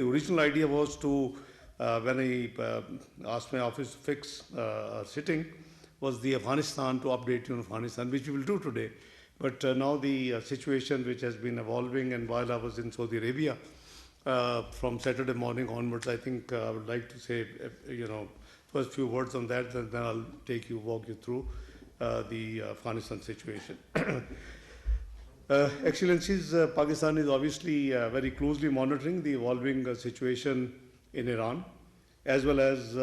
The original idea was to, when I asked my office to fix a sitting, was the Afghanistan, to update you on Afghanistan, which we will do today. But now the situation which has been evolving, and while I was in Saudi Arabia, from Saturday morning onwards, I think I would like to say, first few words on that, and then I'll walk you through the Afghanistan situation. Excellencies, Pakistan is obviously very closely monitoring the evolving situation in Iran, as well as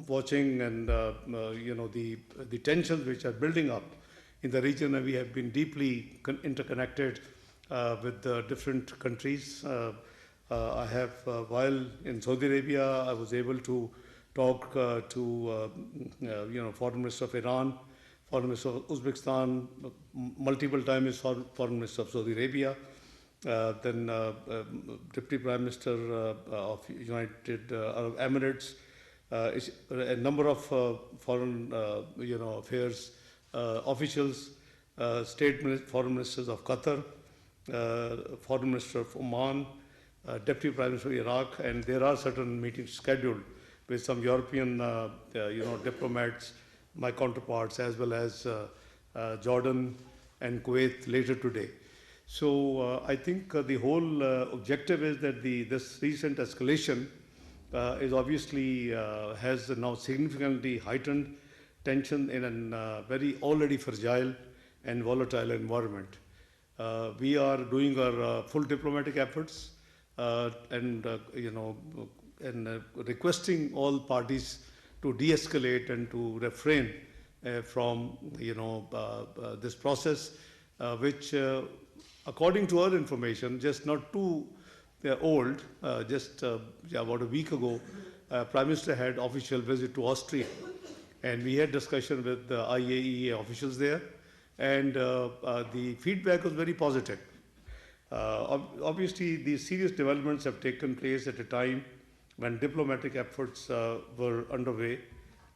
watching and the tensions which are building up in the region. And we have been deeply interconnected with different countries. I have, while in Saudi Arabia, I was able to talk to Foreign Minister of Iran, Foreign Minister of Uzbekistan, multiple times Foreign Minister of Saudi Arabia, then Deputy Prime Minister of United Arab Emirates, a number of foreign affairs officials, foreign ministers of Qatar, Foreign Minister of Oman, Deputy Prime Minister of Iraq, and there are certain meetings scheduled with some European diplomats, my counterparts, as well as Jordan and Kuwait later today. So I think the whole objective is that this recent escalation is obviously has now significantly heightened tension in a very already fragile and volatile environment. We are doing our full diplomatic efforts and requesting all parties to de-escalate and to refrain from this process, which according to our information, just not too old, just about a week ago, Prime Minister had official visit to Austria, and we had discussion with the IAEA officials there, and the feedback was very positive. Obviously, these serious developments have taken place at a time when diplomatic efforts were underway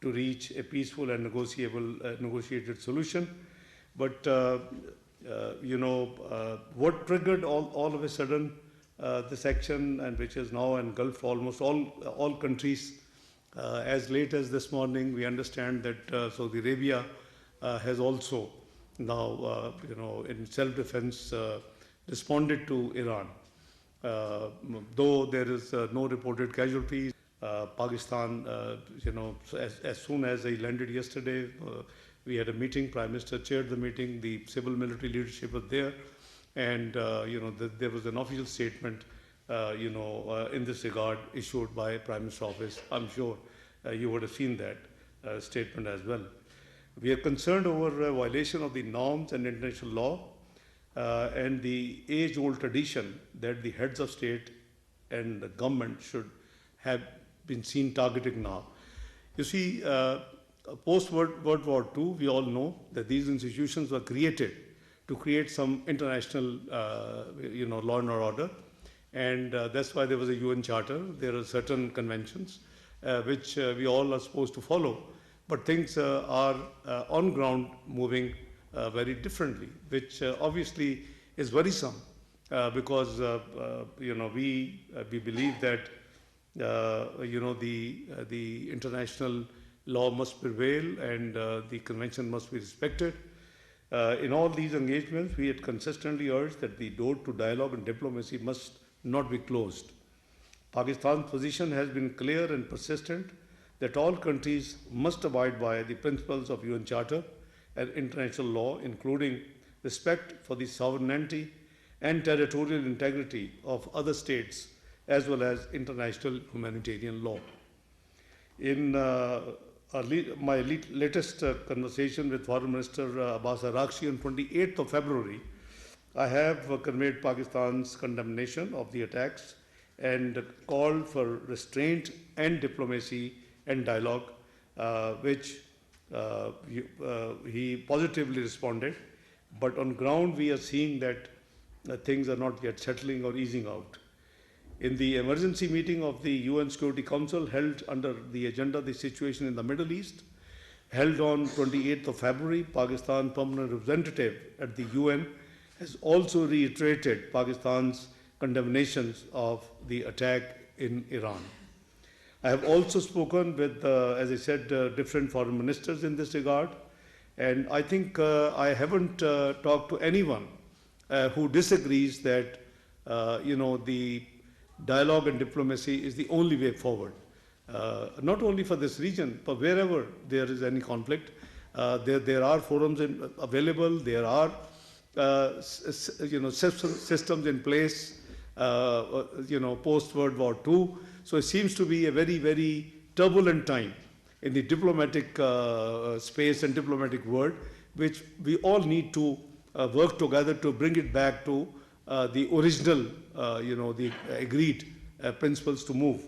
to reach a peaceful and negotiated solution. But what triggered all of a sudden this action, and which is now engulfed almost all countries. As late as this morning, we understand that Saudi Arabia has also now, in self-defense, responded to Iran. Though there is no reported casualties, Pakistan, as soon as I landed yesterday, we had a meeting. Prime Minister chaired the meeting. The civil military leadership was there, and there was an official statement, in this regard issued by Prime Minister's office. I'm sure you would have seen that statement as well. We are concerned over a violation of the norms and international law and the age-old tradition that the heads of state and the government should have been seen targeting now. You see, post-World War II, we all know that these institutions were created to create some international, law and order, and that's why there was a UN Charter. There are certain conventions which we all are supposed to follow, but things are on ground moving very differently, which obviously is worrisome because we believe that the international law must prevail and the convention must be respected. In all these engagements, we had consistently urged that the door to dialogue and diplomacy must not be closed. Pakistan's position has been clear and persistent that all countries must abide by the principles of UN Charter and international law, including respect for the sovereignty and territorial integrity of other states, as well as international humanitarian law. In my latest conversation with Foreign Minister Abbas Arakshi on 28th of February, I have conveyed Pakistan's condemnation of the attacks and called for restraint and diplomacy and dialogue, which he positively responded. But on ground, we are seeing that things are not yet settling or easing out. In the emergency meeting of the UN Security Council held under the agenda the situation in the Middle East, held on 28th of February, Pakistan permanent representative at the UN has also reiterated Pakistan's condemnations of the attack in Iran. I have also spoken with, as I said, different foreign ministers in this regard, and I think I haven't talked to anyone who disagrees that the dialogue and diplomacy is the only way forward. Not only for this region, but wherever there is any conflict, there are forums available. There are systems in place. Post World War II. So it seems to be a very, very turbulent time in the diplomatic space and diplomatic world, which we all need to work together to bring it back to the original, the agreed principles to move.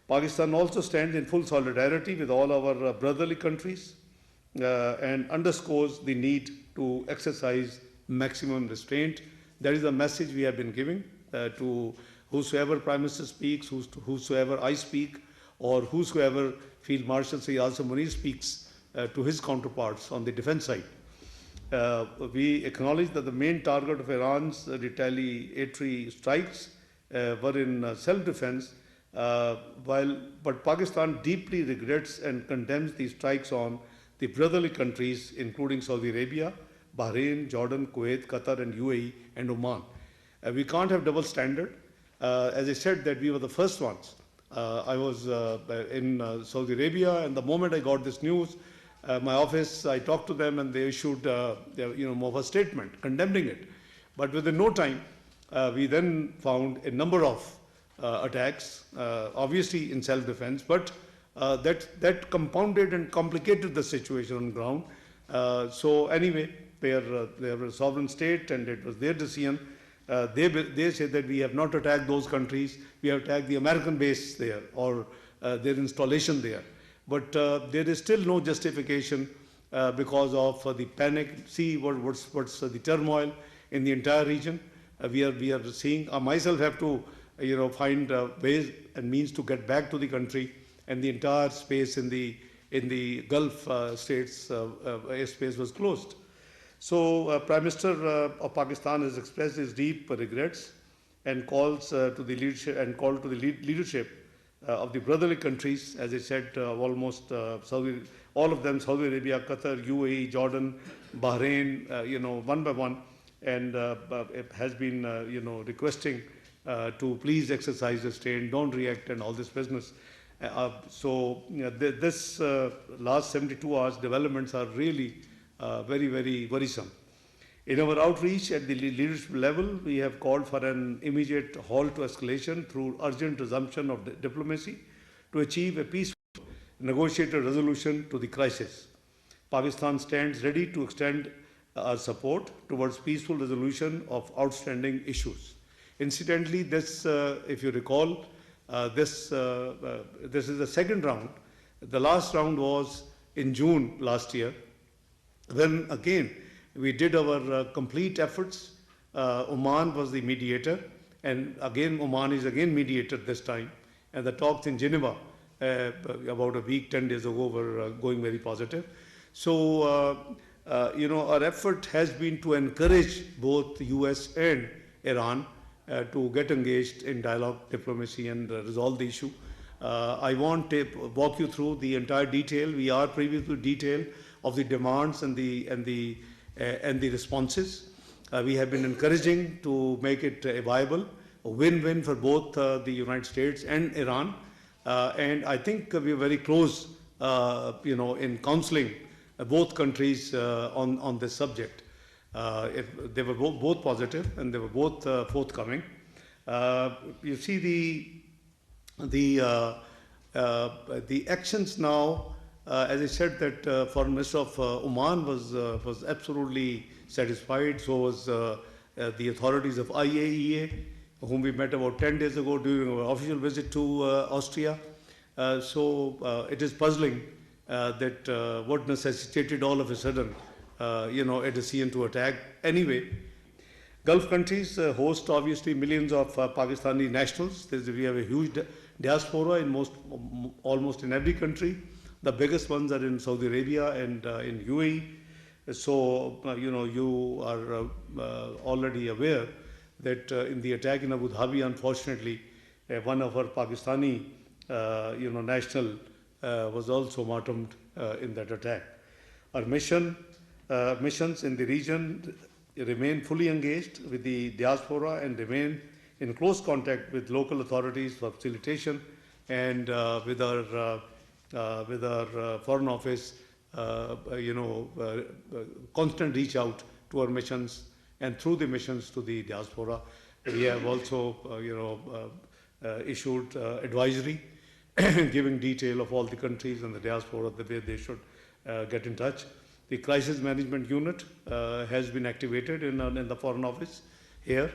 Pakistan also stands in full solidarity with all our brotherly countries and underscores the need to exercise maximum restraint. That is the message we have been giving to whosoever Prime Minister speaks, whosoever I speak, or whosoever Field Marshal Syed Munir speaks to his counterparts on the defense side. We acknowledge that the main target of Iran's retaliatory strikes were in self-defense, but Pakistan deeply regrets and condemns these strikes on the brotherly countries, including Saudi Arabia, Bahrain, Jordan, Kuwait, Qatar, and UAE, and Oman. We can't have double standard. As I said, that we were the first ones. I was in Saudi Arabia, and the moment I got this news, my office, I talked to them, and they issued more of a statement condemning it. But within no time, we then found a number of attacks, obviously in self-defense, but that compounded and complicated the situation on the ground. So anyway, they are a sovereign state, and it was their decision. They say that we have not attacked those countries, we have attacked the American base there or their installation there. But there is still no justification because of the panic. See what's the turmoil in the entire region. We are seeing, I myself have to find ways and means to get back to the country, and the entire space in the Gulf states airspace was closed. So Prime Minister of Pakistan has expressed his deep regrets and calls to the leadership of the brotherly countries, as I said, almost all of them, Saudi Arabia, Qatar, UAE, Jordan, Bahrain, one by one, and it has been requesting to please exercise restraint, don't react, and all this business. This last 72 hours developments are really very, very worrisome. In our outreach at the leadership level, we have called for an immediate halt to escalation through urgent resumption of diplomacy to achieve a peaceful, negotiated resolution to the crisis. Pakistan stands ready to extend our support towards peaceful resolution of outstanding issues. Incidentally, this, if you recall, this is the second round. The last round was in June last year, when again we did our complete efforts. Oman was the mediator, and again Oman is again mediator this time, and the talks in Geneva about a week, 10 days ago were going very positive. So our effort has been to encourage both the US and Iran to get engaged in dialogue, diplomacy, and resolve the issue. I won't walk you through the entire detail. We are privy to detail of the demands and the responses. We have been encouraging to make it viable, a win-win for both the United States and Iran. And I think we are very close, in counseling both countries on this subject. They were both positive, and they were both forthcoming. You see the actions now. As I said, that Foreign Minister of Oman was absolutely satisfied. So was the authorities of IAEA, whom we met about 10 days ago during our official visit to Austria. So it is puzzling that what necessitated all of a sudden, a decision to attack. Anyway, Gulf countries host obviously millions of Pakistani nationals. We have a huge diaspora in almost in every country. The biggest ones are in Saudi Arabia and in UAE. So, you are already aware that in the attack in Abu Dhabi, unfortunately, one of our Pakistani, national was also martyred in that attack. Our missions in the region remain fully engaged with the diaspora and remain in close contact with local authorities for facilitation and with our foreign office, constant reach out to our missions and through the missions to the diaspora. We have also, issued advisory giving detail of all the countries and the diaspora the way they should get in touch. The crisis management unit has been activated in the foreign office here,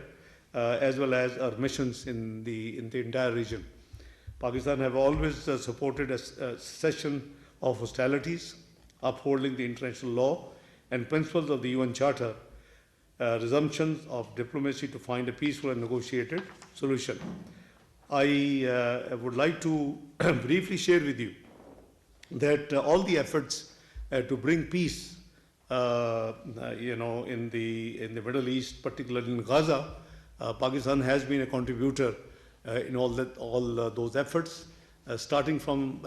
as well as our missions in the entire region. Pakistan have always supported a cessation of hostilities, upholding the international law and principles of the UN Charter, resumptions of diplomacy to find a peaceful and negotiated solution. I would like to briefly share with you that all the efforts to bring peace, in the Middle East, particularly in Gaza, Pakistan has been a contributor in all those efforts, starting from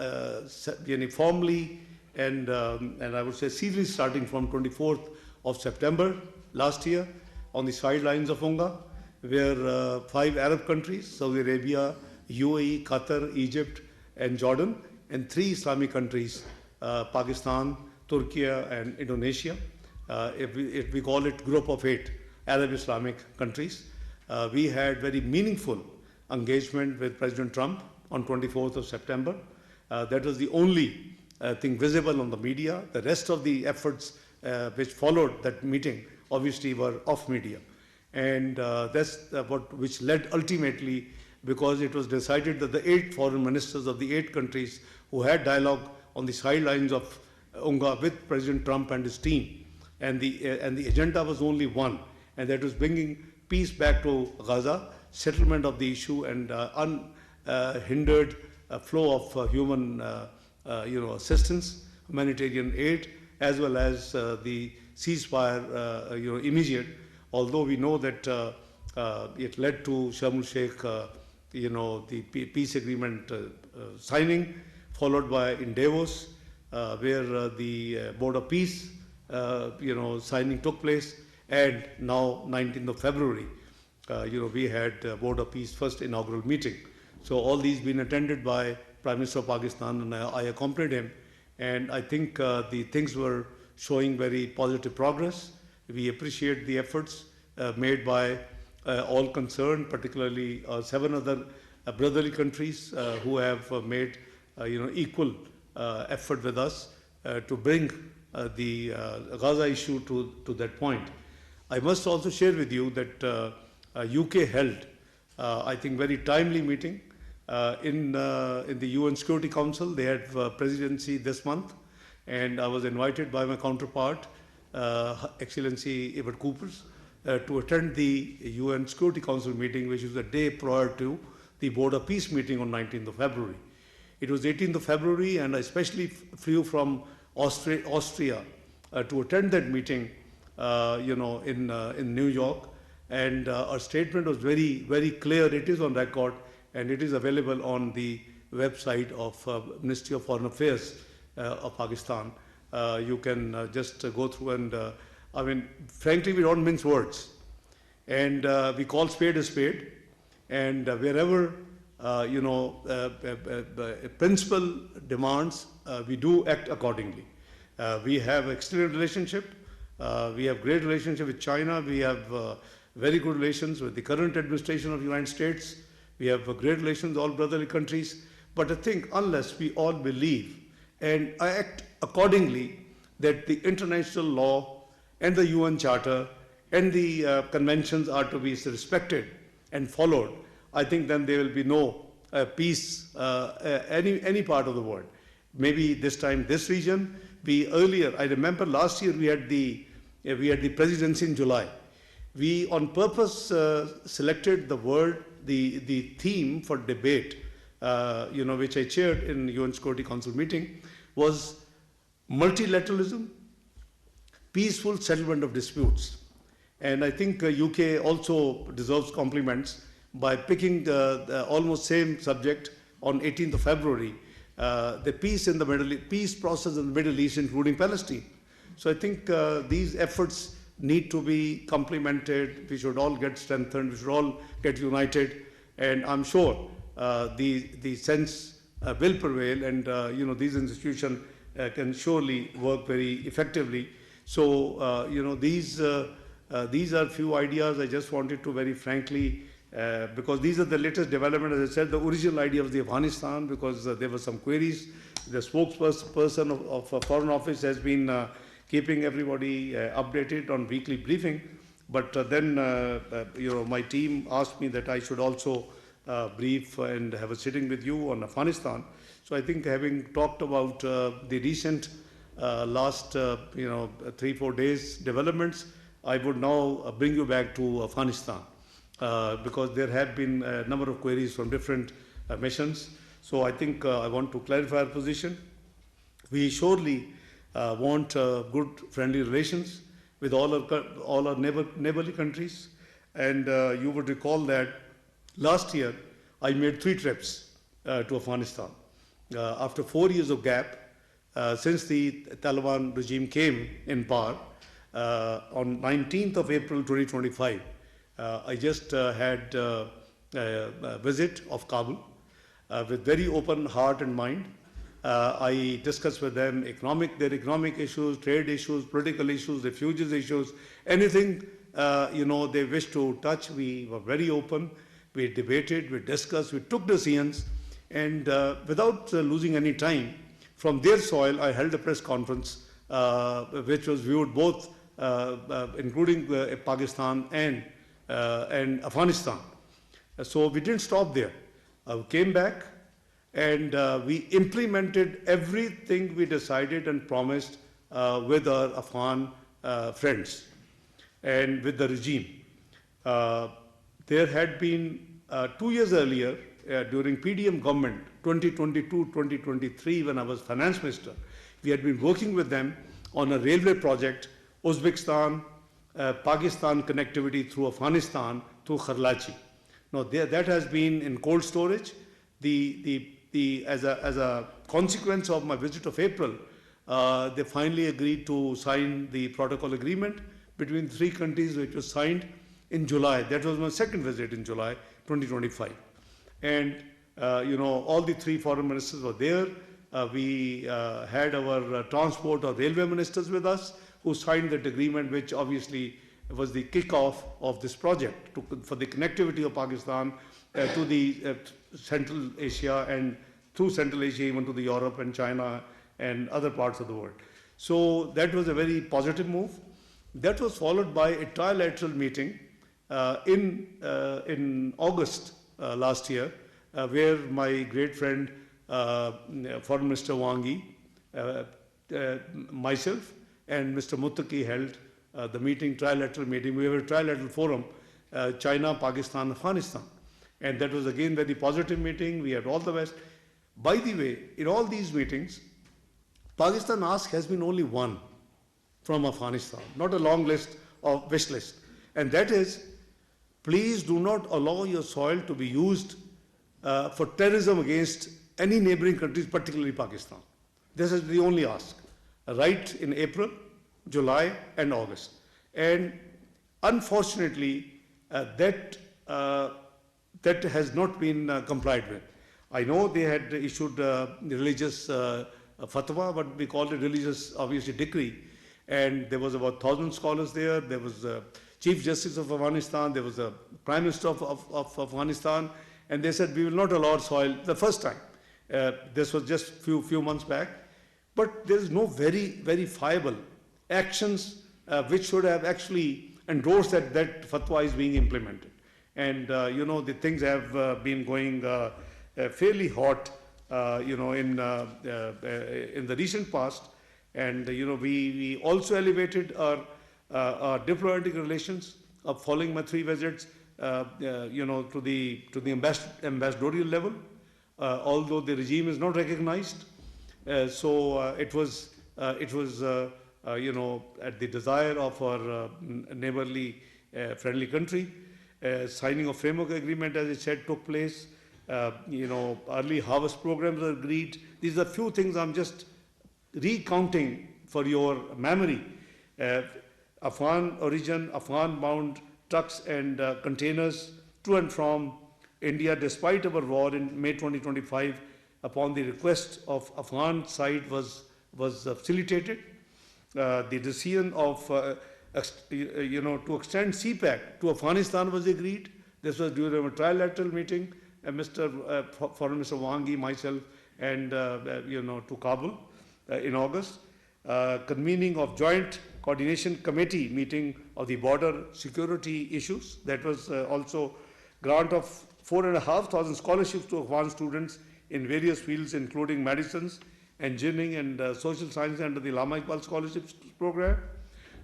formally and I would say seriously starting from 24th of September last year on the sidelines of UNGA, where 5 Arab countries, Saudi Arabia, UAE, Qatar, Egypt, and Jordan, and 3 Islamic countries, Pakistan, Turkey, and Indonesia. If we call it Group of 8 Arab Islamic countries, we had very meaningful engagement with President Trump on 24th of September. That was the only thing visible on the media. The rest of the efforts which followed that meeting obviously were off media. And that's which led ultimately, because it was decided that the 8 foreign ministers of the 8 countries who had dialogue on the sidelines of UNGA with President Trump and his team, and the agenda was only one, and that was bringing peace back to Gaza, settlement of the issue, and unhindered flow of human assistance, humanitarian aid, as well as the ceasefire immediate. Although we know that it led to Sharm el-Sheikh, the peace agreement signing, followed by in Davos, where the Board of Peace, signing took place, and now 19th of February, we had Board of Peace first inaugural meeting. So all these been attended by Prime Minister of Pakistan, and I accompanied him, and I think the things were showing very positive progress. We appreciate the efforts made by all concerned, particularly 7 other brotherly countries who have made equal effort with us to bring the Gaza issue to that point. I must also share with you that UK held, I think, very timely meeting in the UN Security Council. They had presidency this month, and I was invited by my counterpart, Excellency Ebert Coopers, to attend the UN Security Council meeting, which was a day prior to the Board of Peace meeting on 19th of February. It was 18th of February, and I especially flew from Austria to attend that meeting, in New York. And our statement was very, very clear. It is on record, and it is available on the website of Ministry of Foreign Affairs of Pakistan. You can just go through and, frankly, we don't mince words. And we call spade a spade. And wherever, principle demands, we do act accordingly. We have excellent relationship. We have great relationship with China. We have very good relations with the current administration of the United States. We have great relations with all brotherly countries. But I think unless we all believe and act accordingly, that the international law and the UN Charter and the conventions are to be respected and followed, I think then there will be no peace any part of the world. Maybe this time this region. Earlier, I remember last year we had the presidency in July. We on purpose selected the theme for debate, which I chaired in UN Security Council meeting, was multilateralism, peaceful settlement of disputes. And I think UK also deserves compliments by picking the almost same subject on 18th of February, the peace in the peace process in the Middle East, including Palestine. So I think these efforts need to be complemented. We should all get strengthened. We should all get united. And I'm sure the sense will prevail, and these institutions can surely work very effectively. So these are few ideas I just wanted to very frankly, because these are the latest development. As I said, the original idea of the Afghanistan, because there were some queries. The spokesperson of Foreign Office has been keeping everybody updated on weekly briefing. But then my team asked me that I should also brief and have a sitting with you on Afghanistan. So I think, having talked about the recent last 3-4 days developments, I would now bring you back to Afghanistan, because there have been a number of queries from different missions. So I think I want to clarify our position. We surely want good friendly relations with all our neighborly countries. And you would recall that last year I made 3 trips to Afghanistan. After 4 years of gap, since the Taliban regime came in power, on 19th of April 2025, I just had a visit of Kabul with very open heart and mind. I discussed with them their economic issues, trade issues, political issues, refugees issues, anything they wish to touch. We were very open. We debated, we discussed, we took decisions, and without losing any time, from their soil, I held a press conference which was viewed both, including Pakistan and Afghanistan. So we didn't stop there. We came back, and we implemented everything we decided and promised with our Afghan friends and with the regime. There had been 2 years earlier, during PDM government, 2022-2023, when I was finance minister, we had been working with them on a railway project, Uzbekistan, Pakistan connectivity through Afghanistan, through Kharlachi. Now that has been in cold storage. As a consequence of my visit of April, they finally agreed to sign the protocol agreement between 3 countries, which was signed in July. That was my second visit in July 2025. And all the 3 foreign ministers were there. We had our transport or railway ministers with us, who signed that agreement, which obviously was the kickoff of this project for the connectivity of Pakistan to the Central Asia, and through Central Asia even to the Europe and China and other parts of the world. So that was a very positive move. That was followed by a trilateral meeting in August last year, where my great friend, Foreign Minister Wang Yi, myself, and Mr. Muttaqi held the meeting, trilateral meeting. We have a trilateral forum, China, Pakistan, Afghanistan. And that was again very positive meeting. We had all the best. By the way, in all these meetings, Pakistan ask has been only one from Afghanistan, not a long list of wish list. And that is, please do not allow your soil to be used for terrorism against any neighboring countries, particularly Pakistan. This is the only ask, right in April, July, and August. And unfortunately, that has not been complied with. I know they had issued religious fatwa, but we called it religious, obviously, decree. And there was about 1,000 scholars there. There was Chief Justice of Afghanistan. There was a Prime Minister of Afghanistan. And they said, we will not allow soil the first time. This was just few months back. But there is no very verifiable actions which should have actually endorsed that fatwa is being implemented. And, the things have been going fairly hot, in the recent past. And, we also elevated our diplomatic relations following my 3 visits, to the ambassadorial level, although the regime is not recognized. It was at the desire of our neighborly friendly country. Signing of framework agreement, as I said, took place. Early harvest programs are agreed. These are few things I'm just recounting for your memory. Afghan origin, Afghan-bound trucks and containers to and from India, despite our war in May 2025, upon the request of Afghan side was facilitated. The decision of to extend CPAC to Afghanistan was agreed. This was during a trilateral meeting, Foreign Minister Wangi, myself, and to Kabul in August. Convening of Joint Coordination Committee meeting of the border security issues. That was also grant of 4,500 scholarships to Afghan students in various fields, including medicines, engineering, and social science under the Lama Iqbal Scholarships Program.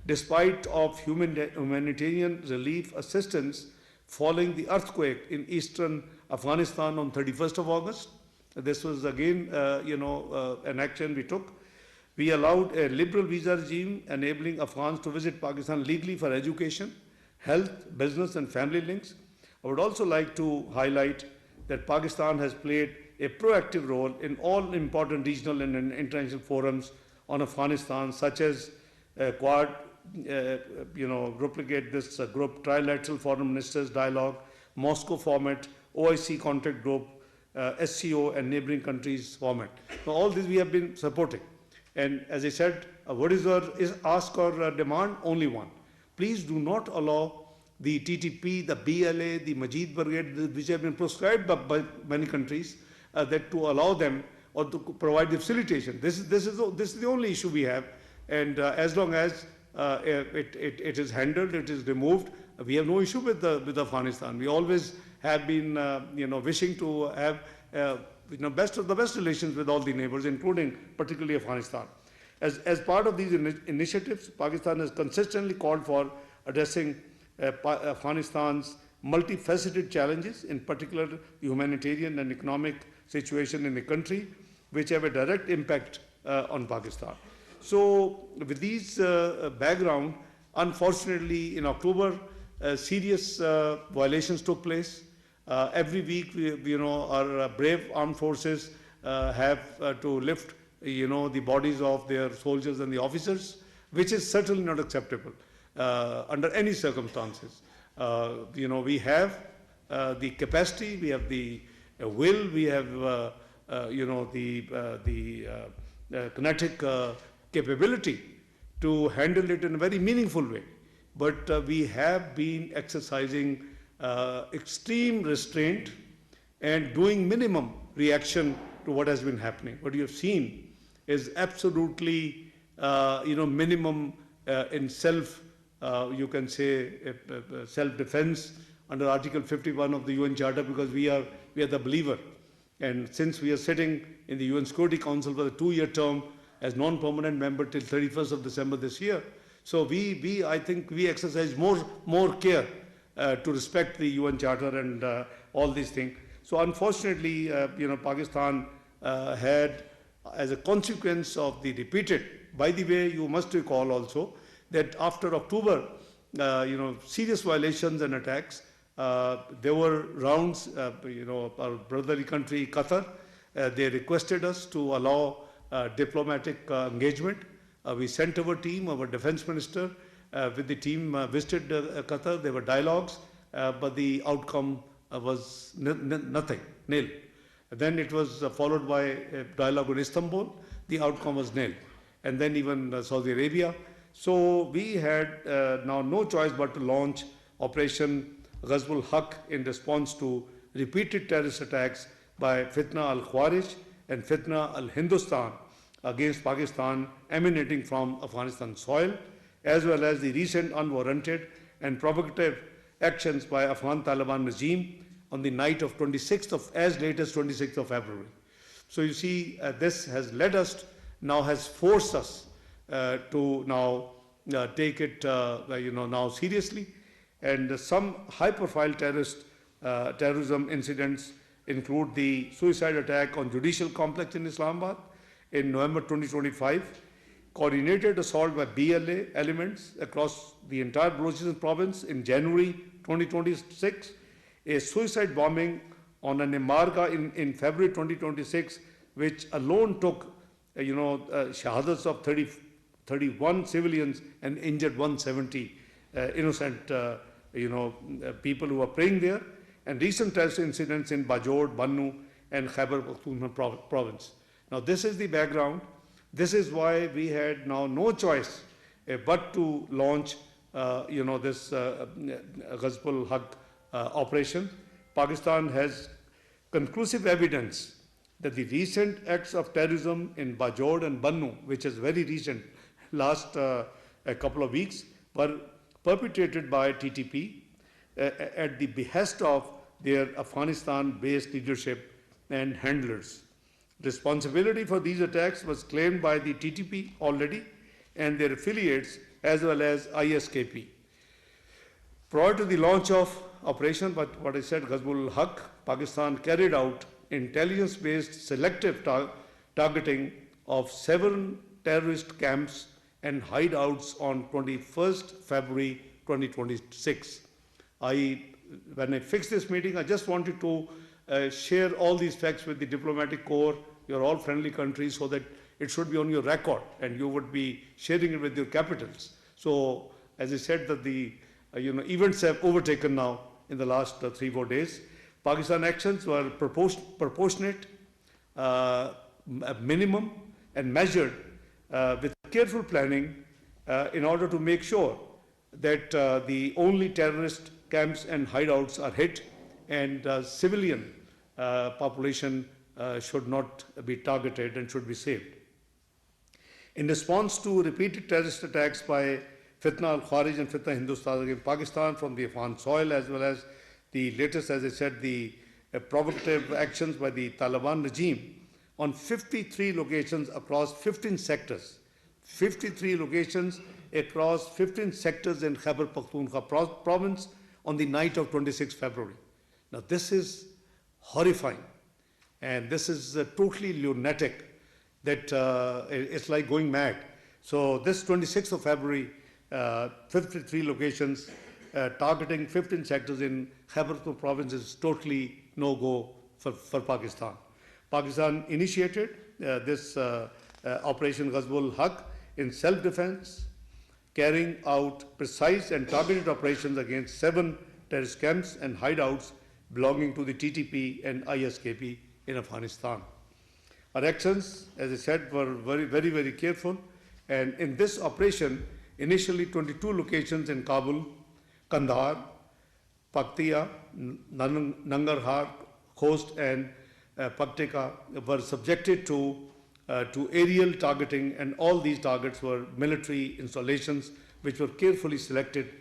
Despite of humanitarian relief assistance following the earthquake in eastern Afghanistan on 31st of August, this was again, an action we took. We allowed a liberal visa regime enabling Afghans to visit Pakistan legally for education, health, business, and family links. I would also like to highlight that Pakistan has played a proactive role in all important regional and international forums on Afghanistan, such as Quad, replicate this group, Trilateral Foreign Ministers Dialogue, Moscow format, OIC contact group, SCO, and neighboring countries format. So all this we have been supporting. And as I said, what is our ask or demand? Only one. Please do not allow the TTP, the BLA, the Majid Brigade, which have been prescribed by many countries, that to allow them or to provide the facilitation. This is the only issue we have. And as long as it is handled, it is removed, we have no issue with Afghanistan. We always have been, wishing to have best of the best relations with all the neighbors, including particularly Afghanistan. As part of these initiatives, Pakistan has consistently called for addressing Afghanistan's multifaceted challenges, in particular the humanitarian and economic situation in the country, which have a direct impact on Pakistan. So with these background, unfortunately in October, serious violations took place. Every week, our brave armed forces have to lift, the bodies of their soldiers and the officers, which is certainly not acceptable under any circumstances. We have the capacity, we have the will, we have, the kinetic capability to handle it in a very meaningful way. But we have been exercising extreme restraint and doing minimum reaction to what has been happening. What you have seen is absolutely, minimum in you can say, self-defense under Article 51 of the UN Charter, because we are the believer. And since we are sitting in the UN Security Council for the 2-year term as non-permanent member till 31st of December this year, so I think we exercise more care to respect the UN Charter and all these things. So unfortunately, Pakistan had, as a consequence of the repeated, by the way, you must recall also that after October, serious violations and attacks, there were rounds, our brotherly country, Qatar, they requested us to allow diplomatic engagement. We sent our team, our defense minister, with the team visited Qatar. There were dialogues, but the outcome was nothing, nil. Then it was followed by a dialogue in Istanbul. The outcome was nil. And then even Saudi Arabia. So we had now no choice but to launch Operation Gazbul Hak in response to repeated terrorist attacks by Fitna al-Khawarij and Fitna al-Hindustan against Pakistan emanating from Afghanistan soil, as well as the recent unwarranted and provocative actions by Afghan Taliban regime on the night of as late as 26th of February. So you see, this has led us, has forced us to now take it, now seriously. And some high-profile terrorism incidents include the suicide attack on judicial complex in Islamabad in November 2025, coordinated assault by BLA elements across the entire Balochistan province in January 2026, a suicide bombing on an Emarga in February 2026, which alone took, shahadats of 31 civilians and injured 170 innocent, people who are praying there, and recent terrorist incidents in Bajod, Bannu, and Khyber Pakhtunkhwa province. Now, this is the background. This is why we had now no choice but to launch, this Gazbul Hak operation. Pakistan has conclusive evidence that the recent acts of terrorism in Bajod and Bannu, which is very recent, last a couple of weeks, were perpetrated by TTP at the behest of their Afghanistan-based leadership and handlers. Responsibility for these attacks was claimed by the TTP already and their affiliates as well as ISKP. Prior to the launch of operation, but what I said, Gazbul Hak, Pakistan carried out intelligence-based selective targeting of 7 terrorist camps and hideouts on 21st February 2026. When I fixed this meeting, I just wanted to share all these facts with the diplomatic corps. You're all friendly countries, so that it should be on your record and you would be sharing it with your capitals. So, as I said, that the events have overtaken now in the last 3-4 days. Pakistan actions were proportionate, minimum, and measured with careful planning in order to make sure that the only terrorist camps and hideouts are hit and civilian population should not be targeted and should be saved. In response to repeated terrorist attacks by Fitna al-Kharij and Fitna Hindustan against Pakistan from the Afghan soil, as well as the latest, as I said, the provocative actions by the Taliban regime on 53 locations across 15 sectors. 53 locations across 15 sectors in Khyber Pakhtunkhwa province on the night of 26 February. Now, this is horrifying, and this is totally lunatic, that it's like going mad. So this 26th of February, 53 locations targeting 15 sectors in Khyber Pakhtunkhwa province is totally no-go for Pakistan. Pakistan initiated this Operation Gazbul Haq in self-defense, carrying out precise and targeted operations against 7 terrorist camps and hideouts belonging to the TTP and ISKP in Afghanistan. Our actions, as I said, were very careful, and in this operation, initially 22 locations in Kabul, Kandahar, Paktia, Nangarhar, Khost, and Paktika were subjected to aerial targeting, and all these targets were military installations which were carefully selected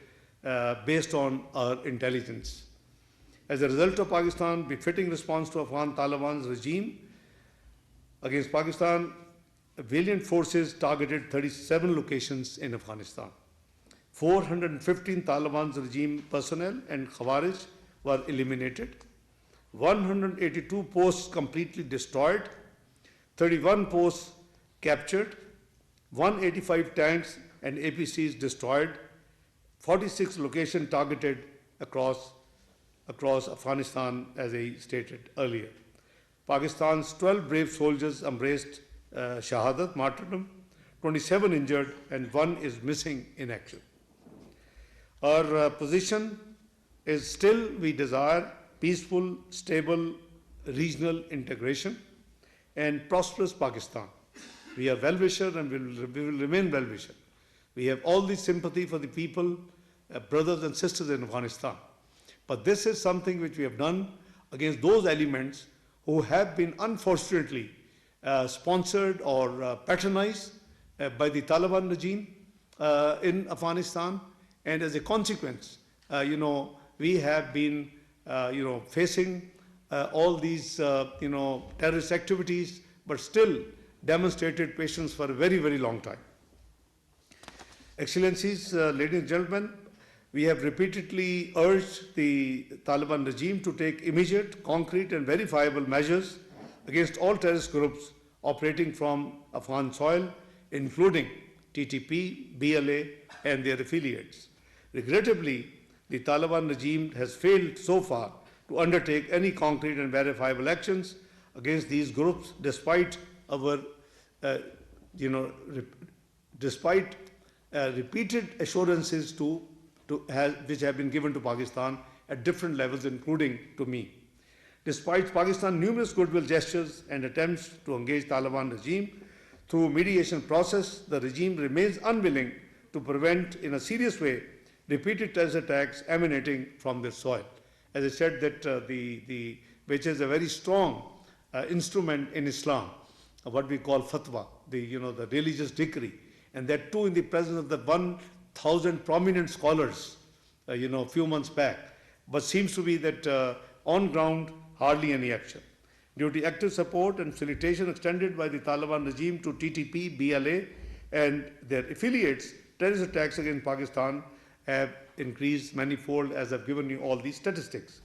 based on our intelligence. As a result of Pakistan befitting response to Afghan Taliban's regime against Pakistan, valiant forces targeted 37 locations in Afghanistan. 415 Taliban's regime personnel and Khawarij were eliminated. 182 posts completely destroyed. 31 posts captured. 185 tanks and APCs destroyed. 46 locations targeted across Afghanistan, as I stated earlier. Pakistan's 12 brave soldiers embraced shahadat, martyrdom, 27 injured, and 1 is missing in action. Our position is still, we desire peaceful, stable, regional integration and prosperous Pakistan. We are well-wisher and we will remain well-wisher. We have all the sympathy for the people, brothers and sisters in Afghanistan. But this is something which we have done against those elements who have been unfortunately sponsored or patronized by the Taliban regime in Afghanistan, and as a consequence, we have been, facing all these, terrorist activities, but still demonstrated patience for a very long time. Excellencies, ladies and gentlemen, we have repeatedly urged the Taliban regime to take immediate, concrete and verifiable measures against all terrorist groups operating from Afghan soil including TTP, BLA, and their affiliates. Regrettably, the Taliban regime has failed so far to undertake any concrete and verifiable actions against these groups, despite our, you know, despite repeated assurances which have been given to Pakistan at different levels, including to me. Despite Pakistan's numerous goodwill gestures and attempts to engage Taliban regime through mediation process, the regime remains unwilling to prevent in a serious way repeated terrorist attacks emanating from their soil. As I said, that which is a very strong instrument in Islam, what we call fatwa, the religious decree, and that too in the presence of the 1,000 prominent scholars, a few months back. But seems to be that on ground, hardly any action. Due to active support and facilitation extended by the Taliban regime to TTP, BLA, and their affiliates, terrorist attacks against Pakistan have increased manifold, as I've given you all these statistics.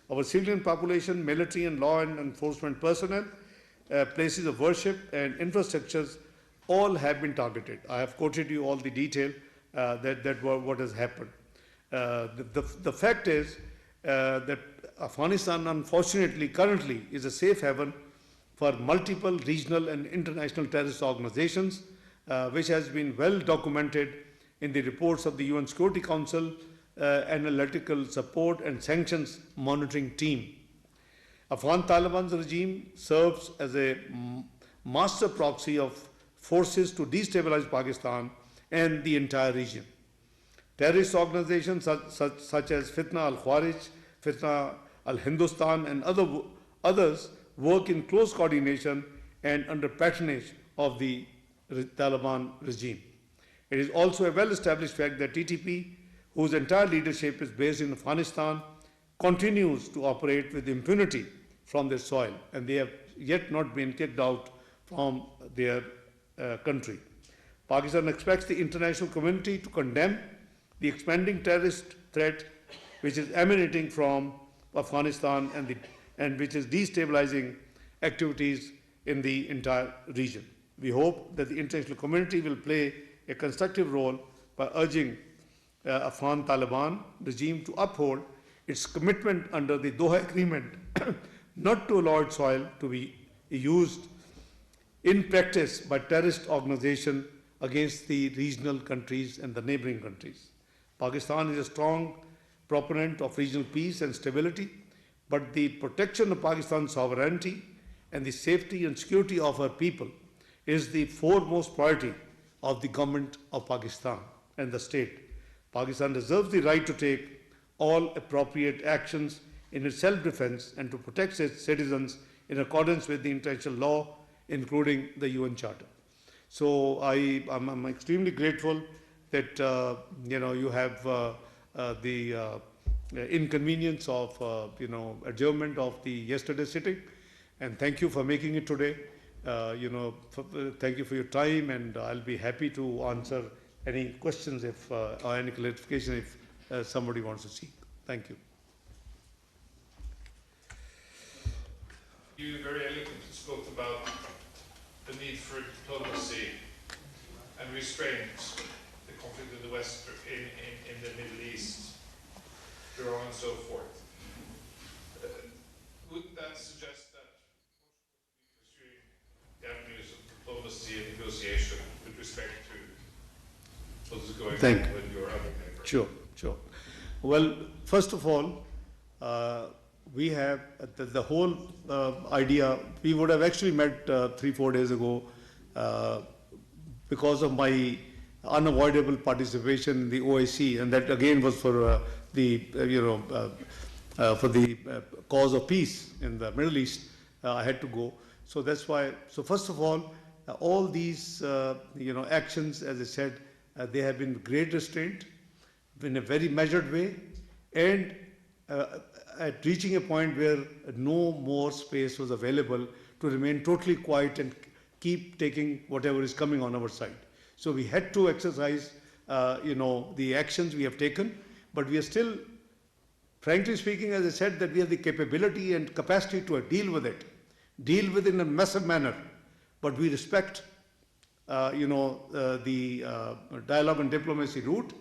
Our civilian population, military and law and enforcement personnel, places of worship and infrastructures all have been targeted. I have quoted you all the detail what has happened. The fact is that Afghanistan, unfortunately, currently is a safe haven for multiple regional and international terrorist organizations, which has been well documented in the reports of the UN Security Council Analytical Support and Sanctions Monitoring Team. Afghan Taliban's regime serves as a master proxy of forces to destabilize Pakistan and the entire region. Terrorist organizations such as Fitna al-Khawarij, Fitna al-Hindustan, and others work in close coordination and under patronage of the Taliban regime. It is also a well-established fact that TTP, whose entire leadership is based in Afghanistan, continues to operate with impunity from their soil, and they have yet not been kicked out from their country. Pakistan expects the international community to condemn the expanding terrorist threat which is emanating from Afghanistan and which is destabilizing activities in the entire region. We hope that the international community will play a constructive role by urging Afghan Taliban regime to uphold its commitment under the Doha Agreement not to allow its soil to be used in practice by terrorist organizations against the regional countries and the neighboring countries. Pakistan is a strong proponent of regional peace and stability, but the protection of Pakistan's sovereignty and the safety and security of our people is the foremost priority of the government of Pakistan and the state. Pakistan reserves the right to take all appropriate actions in its self-defense and to protect its citizens in accordance with the international law, including the UN Charter. So I'm extremely grateful that you have the inconvenience of adjournment of the yesterday sitting, and thank you for making it today. Thank you for your time, and I'll be happy to answer any questions or any clarification if somebody wants to see. Thank you. You very eloquently spoke about the need for diplomacy and restraint, the conflict in the West, in the Middle East, Iran and so forth. Wouldn't that suggest that pursuing the avenues of diplomacy and negotiation with respect to what is going on with your other neighbor? Sure. Well, first of all, we have the whole idea. We would have actually met 3-4 days ago because of my unavoidable participation in the OIC, and that again was for the cause of peace in the Middle East. I had to go, so that's why. So first of all these actions, as I said, they have been great restraint, in a very measured way, and at reaching a point where no more space was available to remain totally quiet and keep taking whatever is coming on our side. So we had to exercise, the actions we have taken, but we are still, frankly speaking, as I said, that we have the capability and capacity to deal with it in a massive manner, but we respect the dialogue and diplomacy route.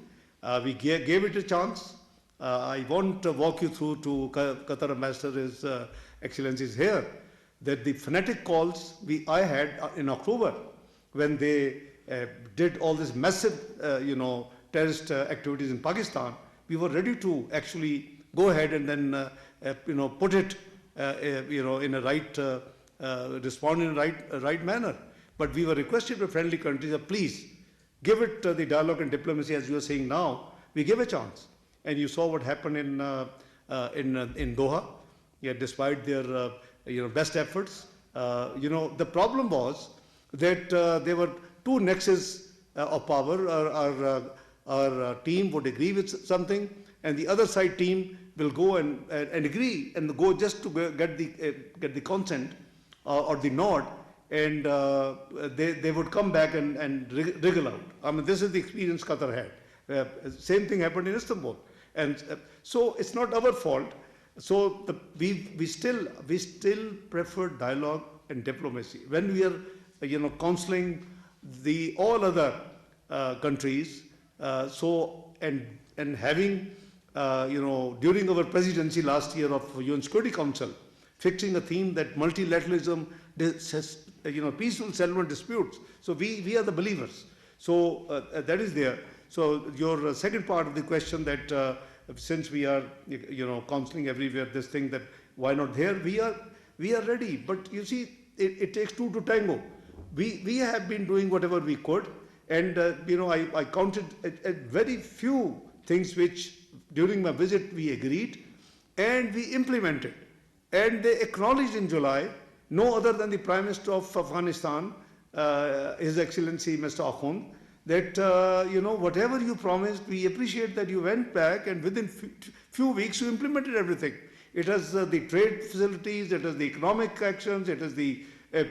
We gave it a chance. I won't walk you through to Qatar Ambassador, His Excellency is here, that the fanatic calls I had in October when they did all this massive, terrorist activities in Pakistan. We were ready to actually go ahead and then, put it, in a right, respond in a right manner. But we were requested by friendly countries that please give it the dialogue and diplomacy, as you are saying now. We give a chance, and you saw what happened in Doha. Yeah, despite their best efforts, the problem was that there were two nexus of power. Our team would agree with something, and the other side team will go and agree and go just to get the consent or the nod, and they would come back and wriggle out. I mean, this is the experience Qatar had. Same thing happened in Istanbul, and so it's not our fault. So we still prefer dialogue and diplomacy when we are counseling all other countries. And having during our presidency last year of UN Security Council, fixing a theme that multilateralism, peaceful settlement disputes. So we are the believers. So that is there. So your second part of the question, that since we are counseling everywhere this thing, that why not there, we are ready. But you see, it takes two to tango. We have been doing whatever we could, and I counted at very few things which during my visit we agreed and we implemented, and they acknowledged in July, no other than the Prime Minister of Afghanistan, His Excellency Mr. Akhund, that whatever you promised, we appreciate that you went back and within few weeks you implemented everything. It has the trade facilities, it has the economic actions, it has the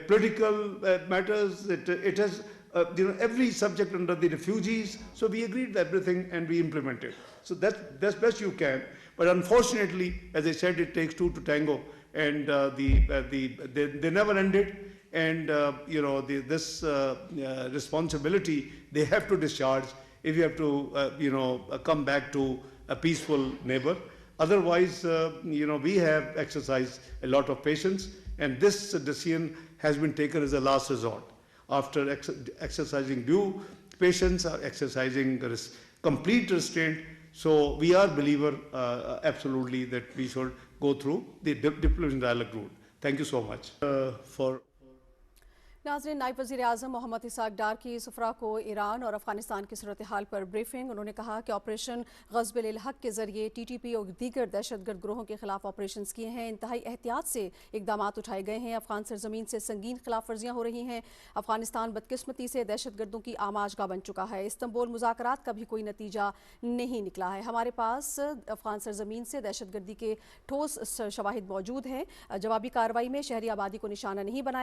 political matters, it has every subject under the refugees. So we agreed everything and we implemented. So that's best you can. But unfortunately, as I said, it takes two to tango, and they never ended. And this responsibility they have to discharge if you have to come back to a peaceful neighbor. Otherwise, we have exercised a lot of patience, and this decision has been taken as a last resort. After exercising due patience, exercising complete restraint, so we are believer absolutely that we should go through the diplomacy dialogue route. Thank you so much for. नाज़रीन, नायब वज़ीर-ए-आज़म मोहम्मद इसहाक़ डार की सफ़रा को Iran और अफ़गानिस्तान की सूरत हाल पर briefing. उन्होंने कहा कि ऑपरेशन गज़बुल हक के ज़रिए TTP और दीगर दहशतगर्द ग्रोहों के खिलाफ ऑपरेशन किए हैं। इंतहाई एहतियात से इकदाम उठाए गए हैं। अफ़गान सरजमीन से संगीन खिलाफ वर्जियाँ हो रही हैं। अफ़गानिस्तान बदकिस्मती से दहशतगर्दों की आमाजगाह बन चुका है। इस्तंबुल मुज़ाकरात का भी कोई नतीजा नहीं निकला है। हमारे पास अफ़गान सरजमीन से दहशतगर्दी के ठोस शवाहिद मौजूद हैं। जवाबी कार्रवाई में शहरी आबादी को निशाना नहीं बनाया